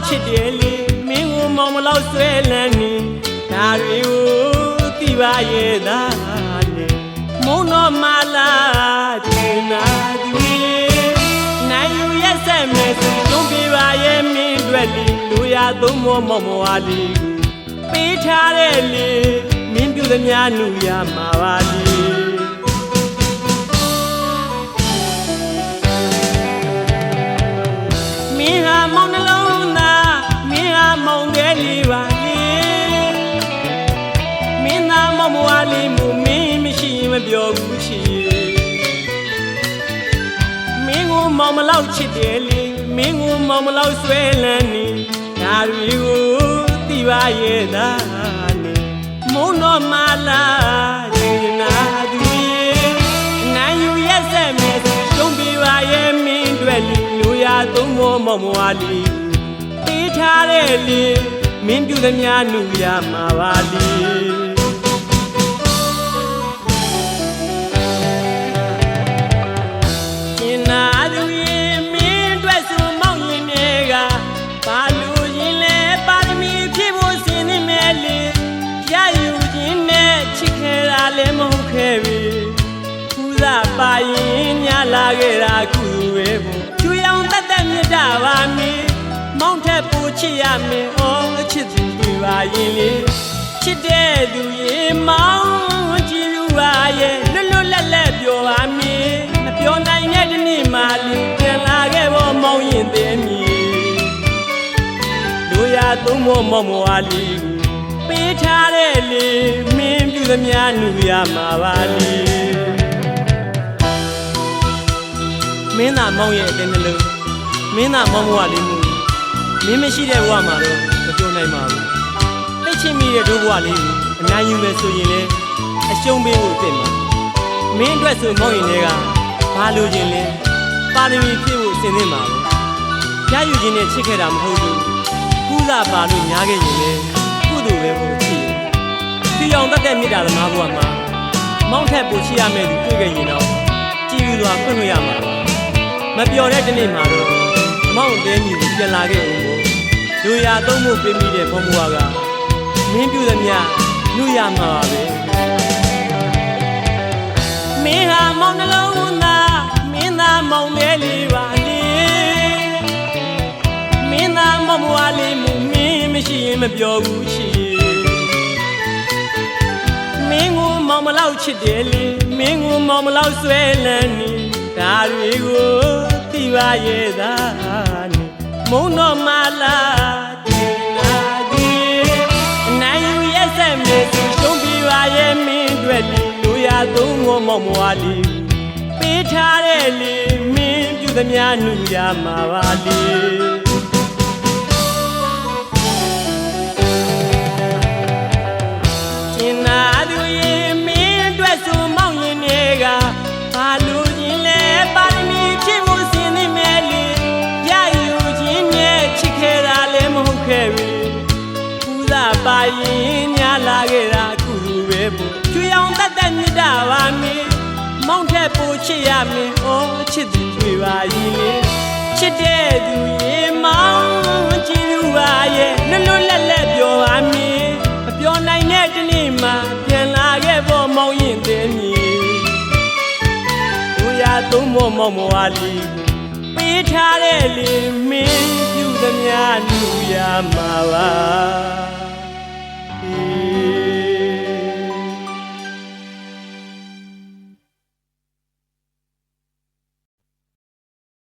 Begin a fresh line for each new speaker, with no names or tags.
ချစ်တယ်လေမင်းကိုမောင်မလောက်ဆွဲလန်းနေဒါတွေကိုသိပါရဲ့သားလေမုံတော်မလာတင်နာသူနိုင်ယူရက်ဆက်မယ်ဆိုကျုံးပြပါရဲ့မင်းအတွက်လေလူရသုံးမောမောင်မွားလေးပေးထားတဲ့လေမင်းပြုသမျှနူရမှာပါလေမင်းဟာမောင်နှလုံးသားမင်းဟာမောင်ငယ်လေးပါလေမင်းသားမောင်မွားလေးမူမင်းမရှိရင်မပြောဘူးချီမင်းကိုမောင်မလောက်ချစ်တယ်လေမင်းကိုမောင်မလောက်ဆွဲလန်းနေဒါတွေကိုသိပါရဲ့သားနေမုံတော်မလာဒီနာသူနိုင်ယူရက်ဆက်မယ်ကျုံးပြပါရဲ့မင်းအတွက်လူရသုံးမောမောင်မွားလေးပေးထားတဲ့လေမင်းပြုသမျှနူရမှာပါလေလည်းမဟုတ်ခဲ့ပြီပူဇာပါရင်ညလာခဲ့တာကုပဲပေါ့ကျွေးအောင်တတ်တတ်မြတ်တာပါမင်းမောင်းထက်ပူချစ်ရမယ်ဩချစ်သူတွေပါရင်လေချစ်တဲ့သူရေမောင်းကြည့်လူပါရဲ့လွတ်လွတ်လပ်လပ်ပြောပါမင်းမပြောနိုင်တဲ့ဒီနေ့မှလူပြန်လာခဲ့ဖို့မောင်းရင်သေးမည်လူရသုံးမောမောင်မွားလေးပေးထားတဲ့လေမင်းပြုသမျှနူရမှာပါလေမင်းသာမောင်ရဲ့အတင်းနှလုံးမင်းသာမောင်မွားလေးမူမင်းမရှိတဲ့ဘဝမှာတော့မပြောနိုင်ပါဘူးသိချင်မိတဲ့ဒုဘဝလေးကိုအနိုင်ယူမယ်ဆိုရင်လေအရှုံးပေးဖို့တင်ပါမင်းအတွက်ဆိုမောင်ရင်တွေကဘာလို့ခြင်းလဲပါရမီဖြည့်ဖို့အစဉ်သင့်ပါပဲရယူခြင်းနဲ့ချစ်ခဲ့တာမဟုတ်ဘူးကုသပါလို့ညားခဲ့ရင်လေသူပဲကိုချစ်ဒီအောင်တတ်တဲ့မြစ်တာသမားဘုရားမှာမောင်းထက်ပိုချစ်ရမယ်သူတွေ့ခဲ့ရင်တော့ကြည်ယူစွာဖွင့်လို့ရမှာမပျော်တဲ့ဒီနေ့မှာတော့မောင်းတဲမြည်ကိုပြန်လာခဲ့ဦးမို့လူရသုံးဖို့ပေးမိတဲ့ဘုံဘွားကမင်းပြုသမျှလူရမှာပါပဲမင်းဟာမောင်နှလုံးသားမင်းသားမောင်မဲလေးပါလေမင်းသားမောင်မွားလေးမူမင်းမရှိရင်မပြောဘူးချီမင်းကိုမောင်မလောက်ချစ်တယ်လေမင်းကိုမောင်မလောက်ဆွဲလန်းနေဒါတွေကိုသိပါရဲ့သားနေမုံတော်မလာတင်လာဒီနိုင်ယူရက်ဆက်မယ်ဆိုရှုံးပြပါရဲ့မင်းအတွက်လူရသုံးမောမောင်မွားလေးပေးထားတဲ့လေမင်းပြုသမျှနူရမှာပါလေပါရင်ညလာခဲ့တာကုပဲပေါ့ကျွေးအောင်တတ်တဲ့မြတ်တာပါမင်းမောင်းထက်ပိုချစ်ရမယ်ဩချစ်သူတွေပါရင်လေချစ်တဲ့သူရေမောင်းကြည့်လူပါရဲ့လွတ်လွတ်လပ်လပ်ပြောပါမင်းမပြောနိုင်တဲ့ဒီနေ့မှပြန်လာခဲ့ဖို့မောင်းရင်သေးမည်လူရသုံးမောမောင်မွားလေးပေးထားတဲ့လေမင်းပြုသမျှလူရမှာပါ